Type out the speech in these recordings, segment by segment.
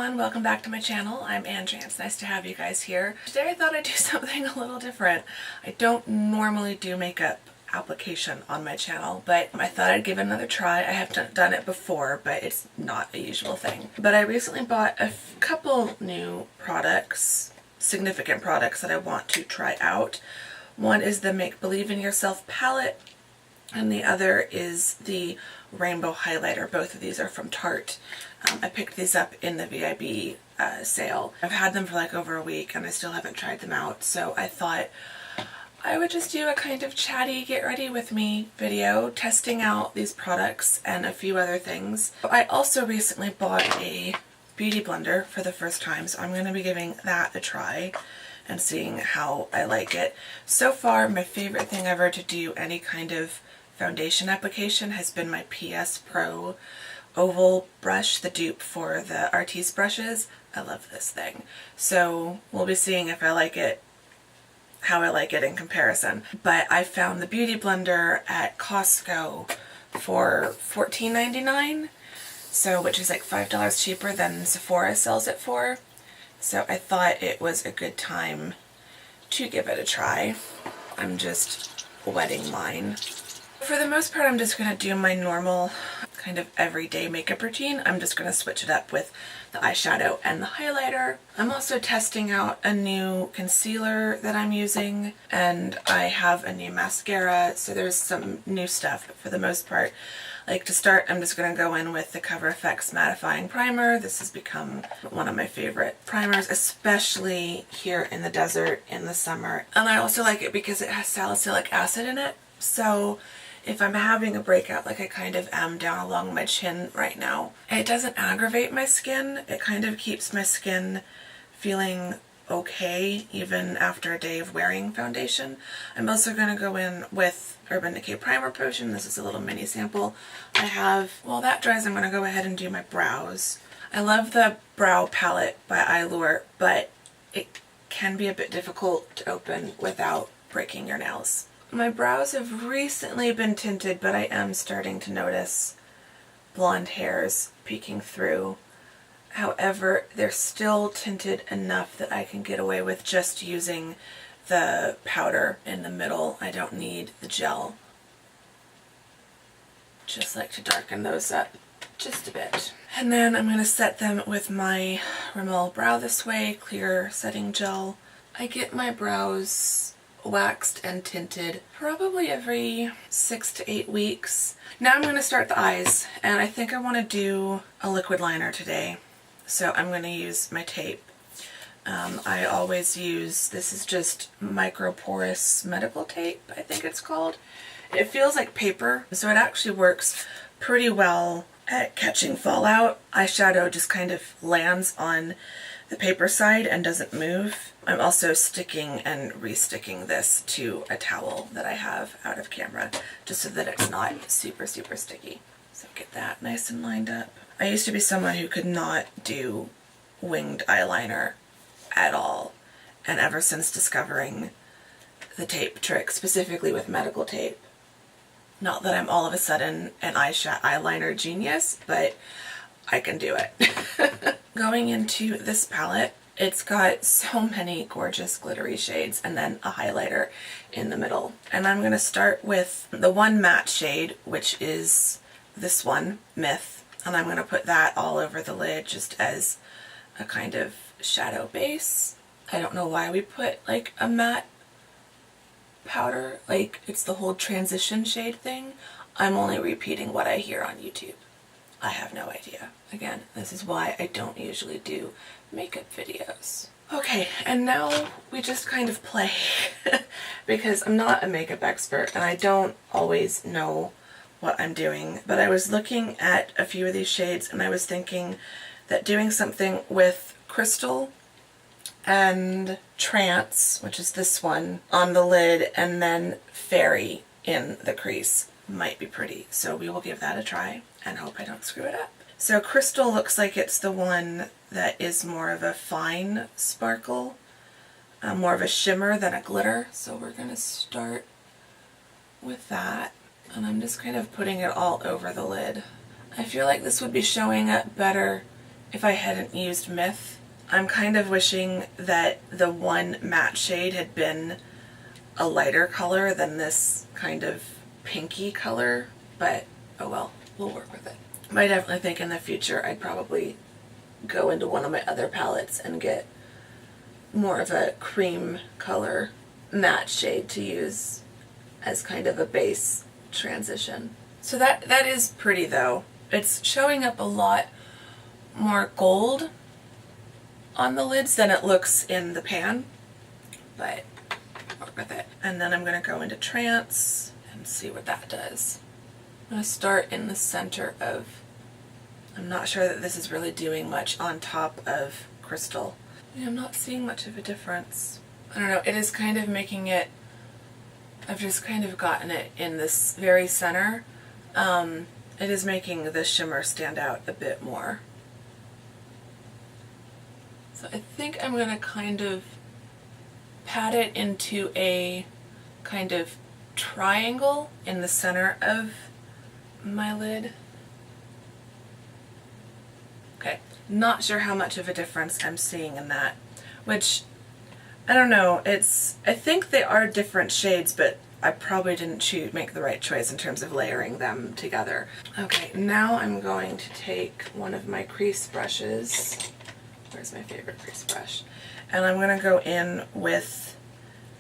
everyone, welcome back to my channel. I'm Andrea. It's nice to have you guys here. Today I thought I'd do something a little different. I don't normally do makeup application on my channel, but I thought I'd give it another try. I have done it before, but it's not a usual thing. But I recently bought a couple new products, significant products that I want to try out. One is the Make Believe in Yourself palette, and the other is the Rainbow Highlighter. Both of these are from Tarte. I picked these up in the VIB sale. I've had them for like over a week and I still haven't tried them out, so I thought I would just do a kind of chatty get ready with me video testing out these products and a few other things. I also recently bought a beauty blender for the first time, so I'm going to be giving that a try and seeing how I like it. So far, my favorite thing ever to do any kind of foundation application has been my PS Pro oval brush, the dupe for the Artis brushes. I love this thing. So we'll be seeing if I like it, how I like it in comparison. But I found the beauty blender at Costco for $14.99, so which is like $5 cheaper than Sephora sells it for. So I thought it was a good time to give it a try. I'm just wetting mine. For the most part, I'm just going to do my normal kind of everyday makeup routine. I'm just going to switch it up with the eyeshadow and the highlighter. I'm also testing out a new concealer that I'm using, and I have a new mascara, so there's some new stuff. But for the most part, like to start, I'm just going to go in with the Cover FX Mattifying Primer. This has become one of my favorite primers, especially here in the desert in the summer. And I also like it because it has salicylic acid in it, so if I'm having a breakout like I kind of am down along my chin right now, it doesn't aggravate my skin. It kind of keeps my skin feeling okay even after a day of wearing foundation. I'm also going to go in with Urban Decay Primer Potion. This is a little mini sample I have. While that dries, I'm going to go ahead and do my brows. I love the brow palette by Allure, but it can be a bit difficult to open without breaking your nails. My brows have recently been tinted, but I am starting to notice blonde hairs peeking through. However, they're still tinted enough that I can get away with just using the powder in the middle. I don't need the gel. Just like to darken those up just a bit. And then I'm going to set them with my Rimmel Brow This Way clear setting gel. I get my brows waxed and tinted probably every 6 to 8 weeks. Now I'm going to start the eyes, and I think I want to do a liquid liner today, so I'm going to use my tape. I always use, this is just microporous medical tape, I think it's called. It feels like paper, so it actually works pretty well at catching fallout. Eyeshadow just kind of lands on the paper side and doesn't move. I'm also sticking and resticking this to a towel that I have out of camera, just so that it's not super sticky. So get that nice and lined up. I used to be someone who could not do winged eyeliner at all, and ever since discovering the tape trick, specifically with medical tape, not that I'm all of a sudden an eyeliner genius, but I can do it. Going into this palette, it's got so many gorgeous glittery shades and then a highlighter in the middle. And I'm going to start with the one matte shade, which is this one, Myth. And I'm going to put that all over the lid just as a kind of shadow base. I don't know why we put like a matte powder, like it's the whole transition shade thing. I'm only repeating what I hear on YouTube. I have no idea. Again, this is why I don't usually do makeup videos. Okay, and now we just kind of play because I'm not a makeup expert and I don't always know what I'm doing, but I was looking at a few of these shades and I was thinking that doing something with Crystal and Trance, which is this one, on the lid, and then Fairy in the crease might be pretty. So we will give that a try and hope I don't screw it up. So Crystal looks like it's the one that is more of a fine sparkle, more of a shimmer than a glitter. So we're going to start with that. And I'm just kind of putting it all over the lid. I feel like this would be showing up better if I hadn't used Myth. I'm kind of wishing that the one matte shade had been a lighter color than this kind of pinky color, but oh well, we'll work with it. I definitely think in the future I'd probably go into one of my other palettes and get more of a cream color matte shade to use as kind of a base transition. So that is pretty though. It's showing up a lot more gold on the lids than it looks in the pan, but work with it. And then I'm going to go into Trance and see what that does. I'm going to start in the center of, I'm not sure that this is really doing much on top of Crystal. Yeah, I'm not seeing much of a difference. I don't know, it is kind of making it, I've just kind of gotten it in this very center. It is making the shimmer stand out a bit more. So I think I'm going to kind of pat it into a kind of triangle in the center of my lid. Okay, not sure how much of a difference I'm seeing in that, which, I don't know, I think they are different shades, but I probably didn't make the right choice in terms of layering them together. Okay, now I'm going to take one of my crease brushes. Where's my favorite crease brush? And I'm going to go in with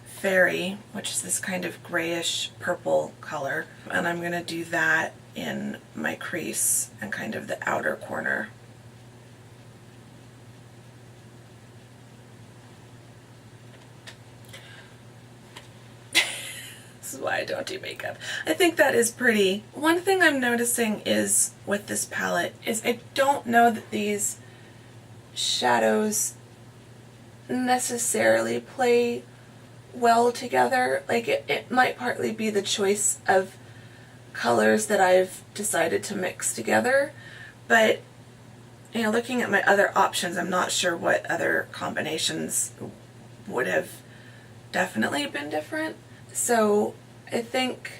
Fairy, which is this kind of grayish purple color, and I'm going to do that in my crease and kind of the outer corner. This is why I don't do makeup. I think that is pretty. One thing I'm noticing is with this palette is I don't know that these shadows necessarily play well together. Like it might partly be the choice of colors that I've decided to mix together, but you know, looking at my other options, I'm not sure what other combinations would have definitely been different. So I think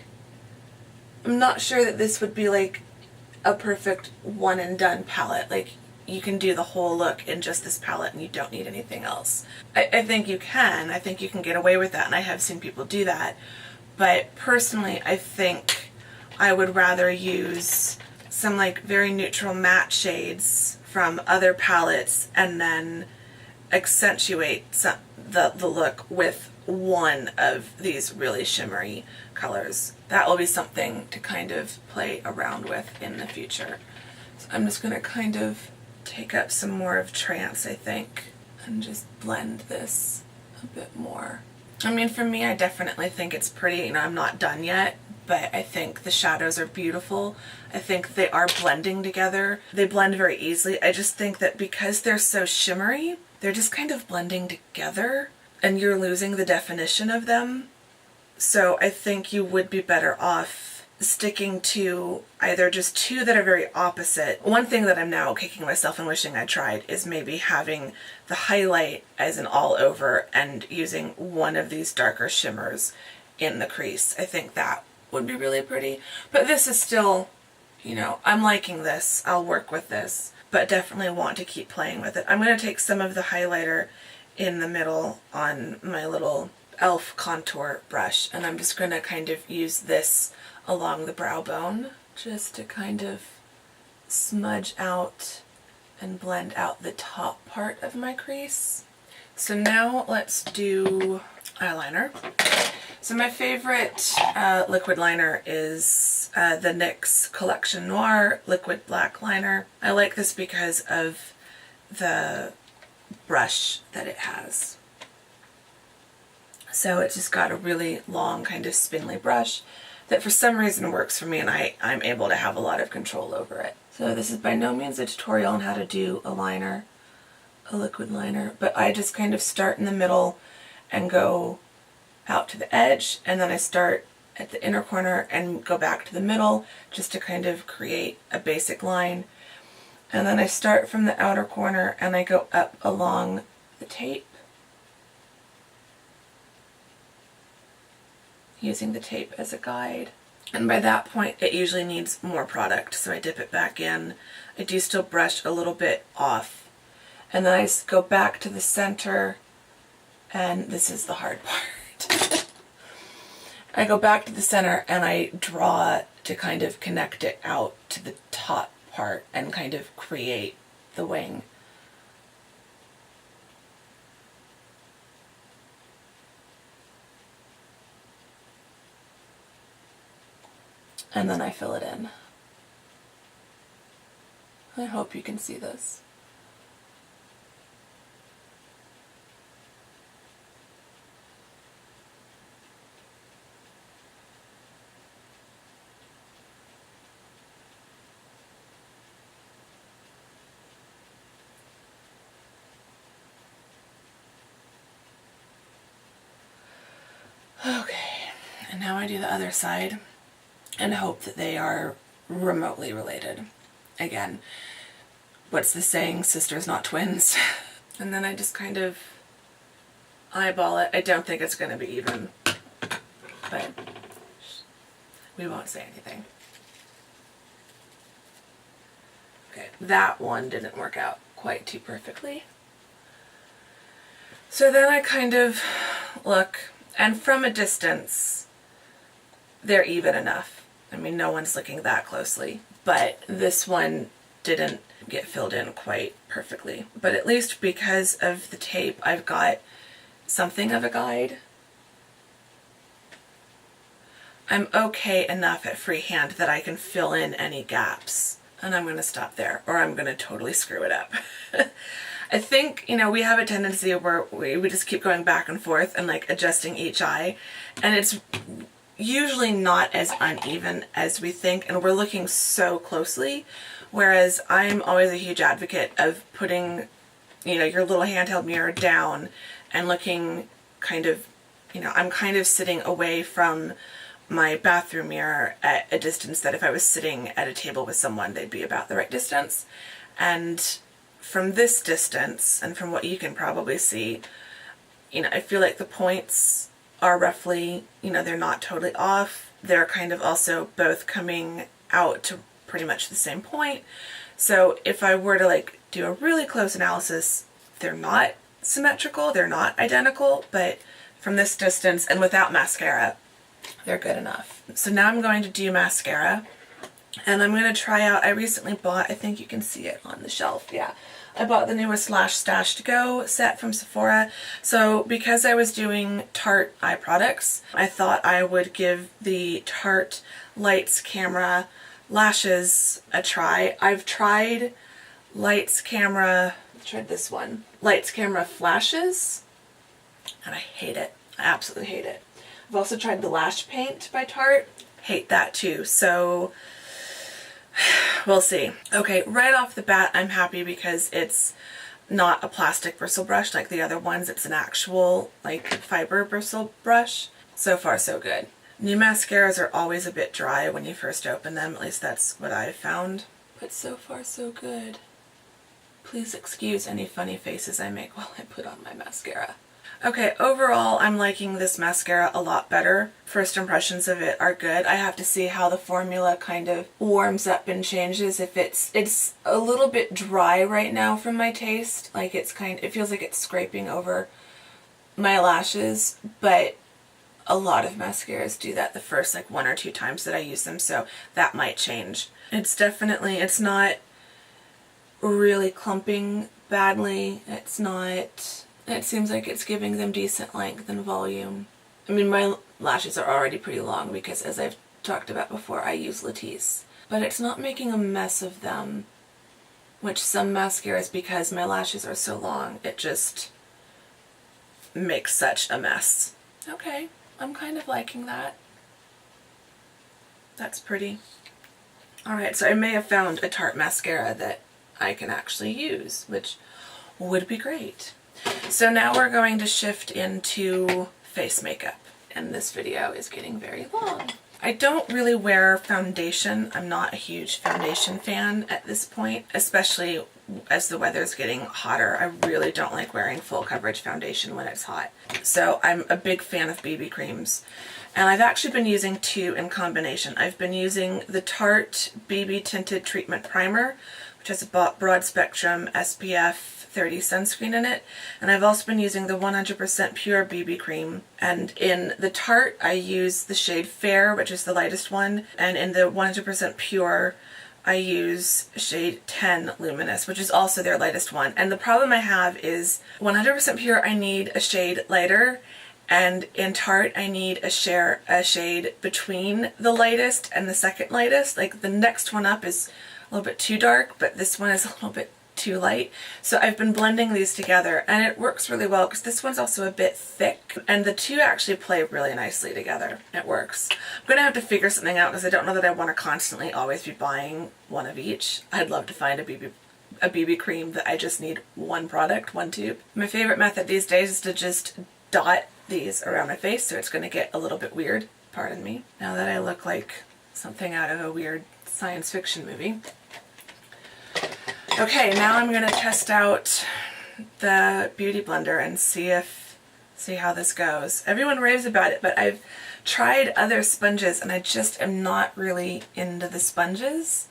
I'm not sure that this would be like a perfect one and done palette. Like you can do the whole look in just this palette and you don't need anything else. I think you can. I think you can get away with that, and I have seen people do that. But personally, I think I would rather use some like very neutral matte shades from other palettes and then accentuate the look with one of these really shimmery colors. That will be something to kind of play around with in the future. So I'm just going to kind of take up some more of Trance, I think, and just blend this a bit more. I mean, for me, I definitely think it's pretty. You know, I'm not done yet, but I think the shadows are beautiful. I think they are blending together. They blend very easily. I just think that because they're so shimmery, they're just kind of blending together and you're losing the definition of them. So I think you would be better off sticking to either just two that are very opposite. One thing that I'm now kicking myself and wishing I tried is maybe having the highlight as an all over and using one of these darker shimmers in the crease. I think that would be really pretty. But this is still, you know, I'm liking this. I'll work with this, but definitely want to keep playing with it. I'm going to take some of the highlighter in the middle on my little e.l.f. contour brush, and I'm just going to kind of use this along the brow bone just to kind of smudge out and blend out the top part of my crease. So now let's do eyeliner. So my favorite liquid liner is the NYX Collection Noir Liquid Black Liner. I like this because of the brush that it has. So it's just got a really long kind of spindly brush that for some reason works for me, and I'm able to have a lot of control over it. So this is by no means a tutorial on how to do a liner, a liquid liner, but I just kind of start in the middle and go out to the edge, and then I start at the inner corner and go back to the middle just to kind of create a basic line. And then I start from the outer corner and I go up along the tape, using the tape as a guide. And by that point, it usually needs more product, so I dip it back in. I do still brush a little bit off. And then I go back to the center, and this is the hard part. I go back to the center and I draw to kind of connect it out to the top part and kind of create the wing. And then I fill it in. I hope you can see this. Okay, and now I do the other side and hope that they are remotely related. Again, what's the saying? Sisters, not twins. And then I just kind of eyeball it. I don't think it's going to be even, but we won't say anything. Okay, that one didn't work out quite too perfectly. So then I kind of look, and from a distance, they're even enough. I mean, no one's looking that closely, but this one didn't get filled in quite perfectly. But at least because of the tape, I've got something of a guide. I'm okay enough at freehand that I can fill in any gaps. And I'm going to stop there, or I'm going to totally screw it up. I think, you know, we have a tendency where we just keep going back and forth and like adjusting each eye, and it's usually not as uneven as we think, and we're looking so closely, whereas I'm always a huge advocate of putting, you know, your little handheld mirror down and looking kind of, you know, I'm kind of sitting away from my bathroom mirror at a distance that if I was sitting at a table with someone, they'd be about the right distance. And from this distance, and from what you can probably see, you know, I feel like the points are roughly, you know, they're not totally off. They're kind of also both coming out to pretty much the same point. So if I were to like do a really close analysis, they're not symmetrical, they're not identical, but from this distance and without mascara, they're good enough. So now I'm going to do mascara, and I'm going to try out, I recently bought, I think you can see it on the shelf, yeah. I bought the newest Lash Stash to Go set from Sephora. So because I was doing Tarte eye products, I thought I would give the Tarte Lights Camera lashes a try. I've tried Lights Camera, tried this one, Lights Camera Flashes, and I hate it. I absolutely hate it. I've also tried the Lash Paint by Tarte. Hate that too. So we'll see. Okay, right off the bat, I'm happy because it's not a plastic bristle brush like the other ones. It's an actual like fiber bristle brush. So far, so good. New mascaras are always a bit dry when you first open them. At least that's what I've found. But so far, so good. Please excuse any funny faces I make while I put on my mascara. Okay, overall, I'm liking this mascara a lot better. First impressions of it are good. I have to see how the formula kind of warms up and changes. If it's a little bit dry right now from my taste. Like it feels like it's scraping over my lashes, but a lot of mascaras do that the first like 1 or 2 times that I use them, so that might change. It's not really clumping badly. It seems like it's giving them decent length and volume. I mean, my lashes are already pretty long because, as I've talked about before, I use Latisse. But it's not making a mess of them, which some mascaras, because my lashes are so long, it just makes such a mess. Okay, I'm kind of liking that. That's pretty. Alright, so I may have found a Tarte mascara that I can actually use, which would be great. So now we're going to shift into face makeup, and this video is getting very long. I don't really wear foundation. I'm not a huge foundation fan at this point, especially as the weather's getting hotter. I really don't like wearing full coverage foundation when it's hot. So I'm a big fan of BB creams. And I've actually been using two in combination. I've been using the Tarte BB Tinted Treatment Primer, which has a broad spectrum SPF 30 sunscreen in it. And I've also been using the 100% pure BB cream. And in the Tarte, I use the shade Fair, which is the lightest one. And in the 100% pure, I use shade 10 Luminous, which is also their lightest one. And the problem I have is 100% pure, I need a shade lighter. And in Tarte, I need a shade between the lightest and the second lightest. Like the next one up is a little bit too dark, but this one is a little bit too light. So I've been blending these together and it works really well because this one's also a bit thick and the two actually play really nicely together. It works. I'm gonna have to figure something out because I don't know that I want to constantly always be buying one of each. I'd love to find a BB cream that I just need one product, one tube. My favorite method these days is to just dot these around my face, so it's going to get a little bit weird. Pardon me. Now that I look like something out of a weird science fiction movie. Okay, now I'm going to test out the Beauty Blender and see how this goes. Everyone raves about it, but I've tried other sponges and I just am not really into the sponges.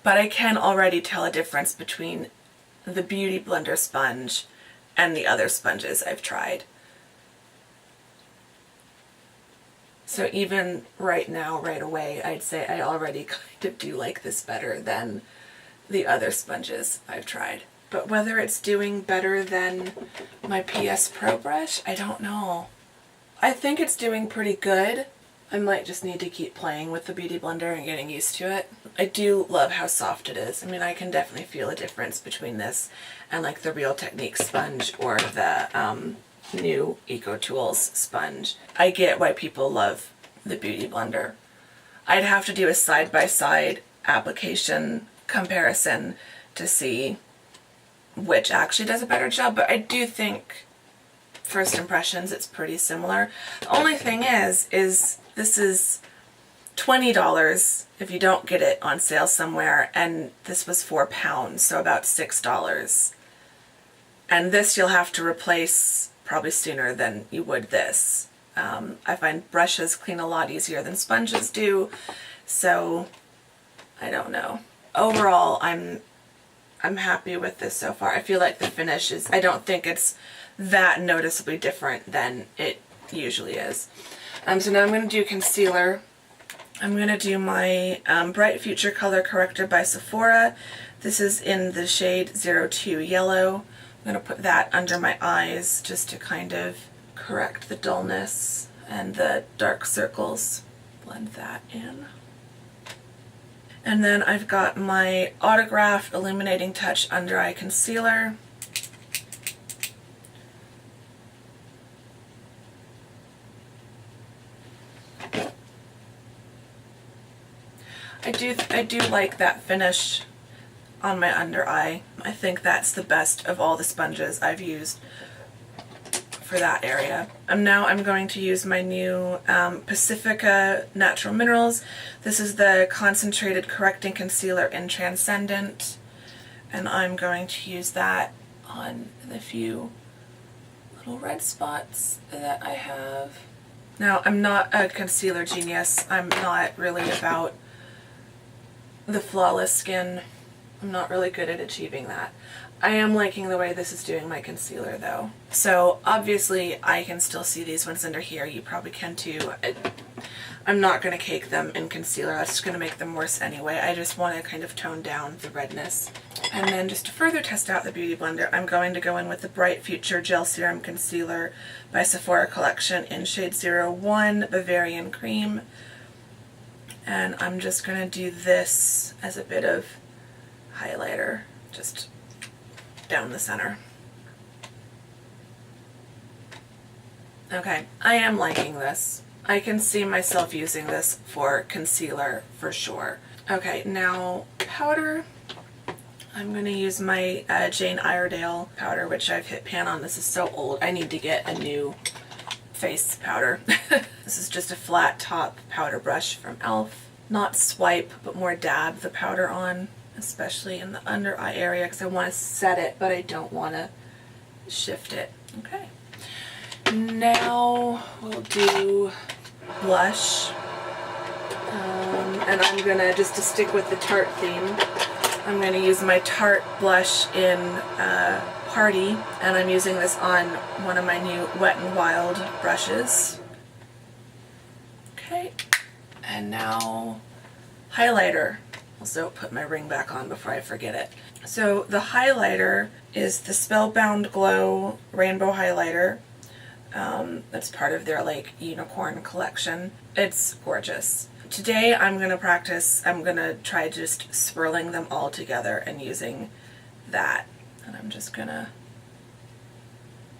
But I can already tell a difference between the Beauty Blender sponge and the other sponges I've tried. So even right now, right away, I'd say I already kind of do like this better than the other sponges I've tried. But whether it's doing better than my PS Pro brush, I don't know. I think it's doing pretty good. I might just need to keep playing with the Beauty Blender and getting used to it. I do love how soft it is. I mean, I can definitely feel a difference between this and like the Real Technique sponge or the new Eco Tools sponge. I get why people love the Beauty Blender. I'd have to do a side-by-side application comparison to see which actually does a better job, but I do think first impressions it's pretty similar. The only thing is this is $20 if you don't get it on sale somewhere, and this was £4, so about $6. And this you'll have to replace probably sooner than you would this. I find brushes clean a lot easier than sponges do, so I don't know. Overall, I'm happy with this so far. I feel like the finish is, I don't think it's that noticeably different than it usually is. So now I'm going to do concealer. I'm going to do my Bright Future Color Corrector by Sephora. This is in the shade 02 Yellow. I'm going to put that under my eyes just to kind of correct the dullness and the dark circles. Blend that in. And then I've got my Autograph Illuminating Touch Under Eye Concealer. I do like that finish on my under eye. I think that's the best of all the sponges I've used for that area. Now I'm going to use my new Pacifica Natural Minerals. This is the Concentrated Correcting Concealer in Transcendent, and I'm going to use that on the few little red spots that I have. Now, I'm not a concealer genius. I'm not really about the flawless skin. I'm not really good at achieving that. I am liking the way this is doing my concealer though. So obviously I can still see these ones under here. You probably can too. I'm not going to cake them in concealer. That's just going to make them worse anyway. I just want to kind of tone down the redness. And then just to further test out the Beauty Blender, I'm going to go in with the Bright Future Gel Serum Concealer by Sephora Collection in shade 01 Bavarian Cream. And I'm just going to do this as a bit of highlighter, just down the center. Okay, I am liking this. I can see myself using this for concealer for sure. Okay, now powder. I'm going to use my Jane Iredale powder, which I've hit pan on. This is so old. I need to get a new face powder. This is just a flat top powder brush from e.l.f. not swipe, but more dab the powder on, especially in the under eye area, because I want to set it, but I don't want to shift it. Okay. Now we'll do blush. And I'm gonna, just to stick with the Tarte theme, I'm gonna use my Tarte blush in Party, and I'm using this on one of my new Wet n Wild brushes. Okay, and now highlighter. Also put my ring back on before I forget it. So the highlighter is the Spellbound Glow Rainbow Highlighter. That's part of their like unicorn collection. It's gorgeous. Today I'm going to practice, I'm going to try just swirling them all together and using that. And I'm just going to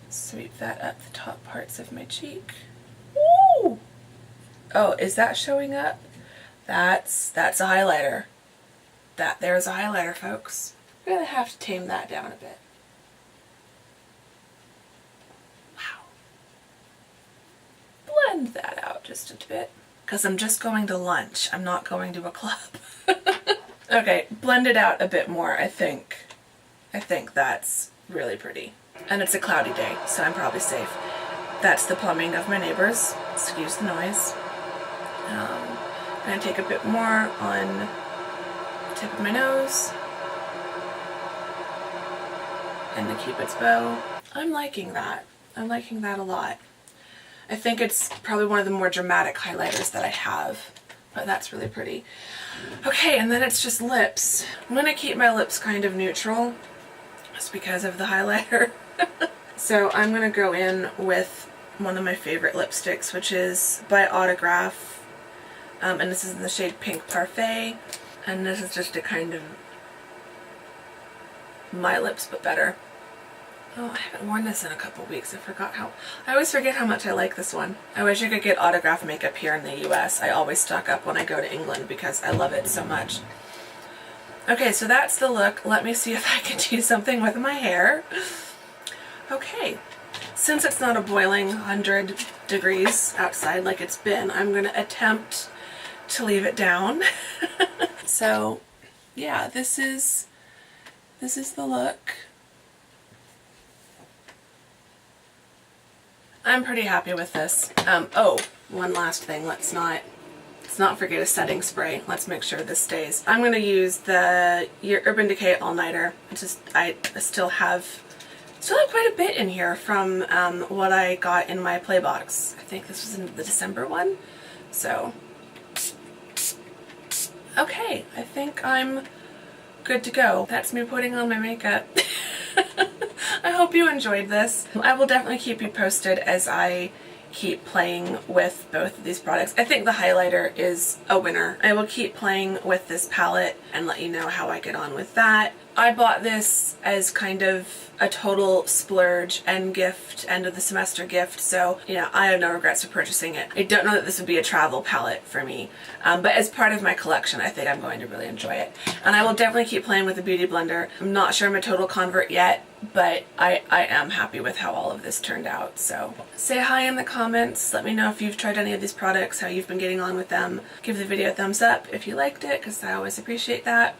sweep that up the top parts of my cheek. Woo! Oh, is that showing up? That's a highlighter. There's a highlighter, folks. I'm going to have to tame that down a bit. Wow. Blend that out just a bit. Because I'm just going to lunch. I'm not going to a club. Okay, blend it out a bit more, I think. I think that's really pretty. And it's a cloudy day, so I'm probably safe. That's the plumbing of my neighbors. Excuse the noise. I'm going to take a bit more on the tip of my nose. And the Cupid's bow. I'm liking that. I'm liking that a lot. I think it's probably one of the more dramatic highlighters that I have, but that's really pretty. Okay, and then it's just lips. I'm going to keep my lips kind of neutral, just because of the highlighter. So I'm going to go in with one of my favorite lipsticks, which is by Autograph, and this is in the shade Pink Parfait, and this is just a kind of my lips but better. Oh, I haven't worn this in a couple weeks. I always forget how much I like this one. I wish I could get Autograph makeup here in the US. I always stock up when I go to England because I love it so much. Okay, so that's the look. Let me see if I can do something with my hair. Okay, since it's not a boiling 100 degrees outside like it's been, I'm going to attempt to leave it down. So, yeah, this is the look. I'm pretty happy with this. Oh, one last thing. Let's not forget a setting spray. Let's make sure this stays. I'm going to use the Urban Decay All Nighter. I still have quite a bit in here from what I got in my play box. I think this was in the December one. So, okay, I think I'm good to go. That's me putting on my makeup. I hope you enjoyed this. I will definitely keep you posted as I keep playing with both of these products. I think the highlighter is a winner. I will keep playing with this palette and let you know how I get on with that. I bought this as kind of a total splurge and gift, end of the semester gift, so you know, I have no regrets for purchasing it. I don't know that this would be a travel palette for me, but as part of my collection I think I'm going to really enjoy it. And I will definitely keep playing with the Beauty Blender. I'm not sure I'm a total convert yet, but I am happy with how all of this turned out. So say hi in the comments, let me know if you've tried any of these products, how you've been getting on with them. Give the video a thumbs up if you liked it, because I always appreciate that.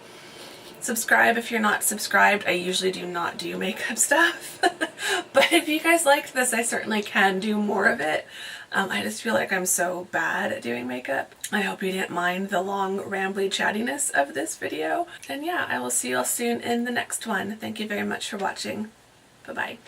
Subscribe if you're not subscribed. I usually do not do makeup stuff, but if you guys liked this, I certainly can do more of it. I just feel like I'm so bad at doing makeup. I hope you didn't mind the long, rambly chattiness of this video. And yeah, I will see you all soon in the next one. Thank you very much for watching. Bye-bye.